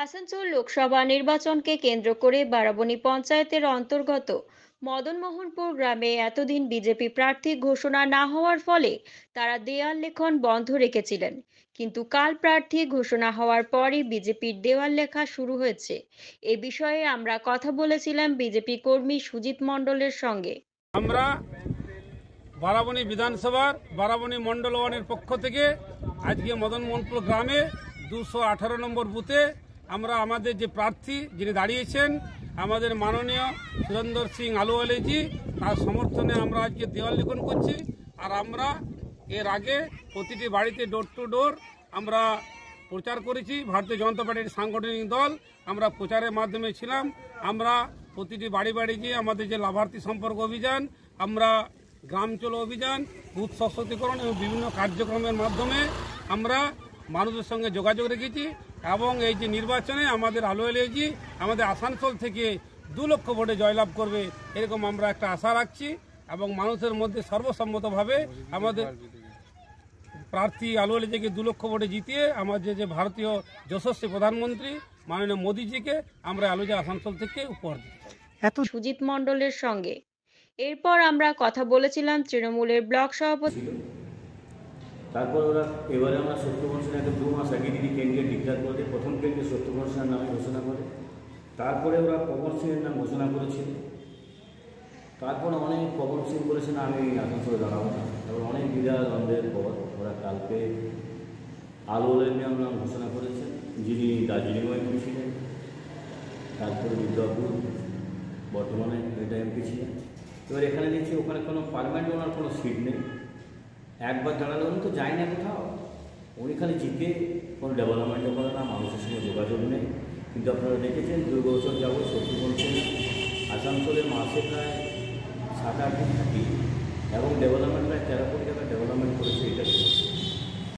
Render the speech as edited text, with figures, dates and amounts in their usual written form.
আসানসোল লোকসভা নির্বাচনকে কেন্দ্র করে বারাবণী পঞ্চায়েতের অন্তর্গত মদনমোহনপুর গ্রামে এতদিন বিজেপি প্রার্থী ঘোষণা না হওয়ার ফলে তারা দেওয়াল লেখন বন্ধ রেখেছিলেন। কিন্তু কাল প্রার্থী ঘোষণা হওয়ার পরই বিজেপির দেওয়াল লেখা শুরু হয়েছে। এ বিষয়ে আমরা কথা বলেছিলাম বিজেপি কর্মী সুজিত মণ্ডলের সঙ্গে। আমরা বারাবণী বিধানসভার বারাবণী মণ্ডল ওয়ানের পক্ষ থেকে আজকে মদনমোহনপুর গ্রামে 218 নম্বর বুথে আমরা আমাদের যে প্রার্থী যিনি দাঁড়িয়েছেন আমাদের মাননীয় সুরেন্দর সিং আলুওয়ালিজি তার সমর্থনে আমরা আজকে দেওয়াল লিখন করছি। আর আমরা এর আগে প্রতিটি বাড়িতে ডোর টু ডোর আমরা প্রচার করেছি। ভারতীয় জনতা পার্টির সাংগঠনিক দল আমরা প্রচারের মাধ্যমে ছিলাম। আমরা প্রতিটি বাড়ি বাড়ি গিয়ে আমাদের যে লাভার্থী সম্পর্ক অভিযান, আমরা গ্রাম চলো অভিযান, বুথ সশক্তিকরণ এবং বিভিন্ন কার্যক্রমের মাধ্যমে আমরা মানুষের সঙ্গে যোগাযোগ রেখেছি। এবং এই যে নির্বাচনে আমাদের আলুওয়ালিজি আমাদের আসানসোল থেকে 2 লক্ষ ভোটে জয়লাভ করবে এরকম আমরা একটা আশা রাখছি। এবং মানুষের মধ্যে সর্বসম্মতভাবে আমাদের প্রার্থী আলুওয়ালিজিকে 2 লক্ষ ভোটে জিতিয়ে আমাদের যে ভারতীয় যশস্বী প্রধানমন্ত্রী মাননীয় মোদীজিকে আমরা আলুওয়ালিজি আসানসোল থেকে উপহার দিতে চাই। সুজিত মণ্ডলের সঙ্গে এরপর আমরা কথা বলেছিলাম তৃণমূলের ব্লক সভাপতি। তারপর ওরা এবারে আমরা সত্যপন সেনাকে 2 মাস আগে দিদি কেন্দ্রে ডিক্লেয়ার করে প্রথম কেন্দ্রে সত্যপন সেনার নামে ঘোষণা করে। তারপরে ওরা পবন সিংয়ের নাম ঘোষণা করেছিল। তারপরে অনেক পবন সিং বলেছেন আমি আসানসোলে দাঁড়াবো না। তারপর অনেক দ্বিধাদ্বন্দ্বের পর ওরা কালকে আলুওয়ালিজির নাম ঘোষণা করেছেন যিনি দার্জিলিং এমপি ছিলেন। তারপরে দুর্গাপুর বর্তমানে এটা এমপি ছিলেন। এবার এখানে দেখছি ওখানে কোনো পার্মানেন্ট ওনার কোনো সিট নেই। একবার দাঁড়ালে উনি তো যায় না কোথাও, উনি খালি জিতে কোনো ডেভেলপমেন্টও করে না, মানুষের সঙ্গে যোগাযোগ নেই। কিন্তু আপনারা দেখেছেন 2 বছর যাবো সত্যি বলছেন আসানসোলে মাসে প্রায় 7-8 দিন থাকি এবং ডেভেলপমেন্ট প্রায় 13 কোটি টাকা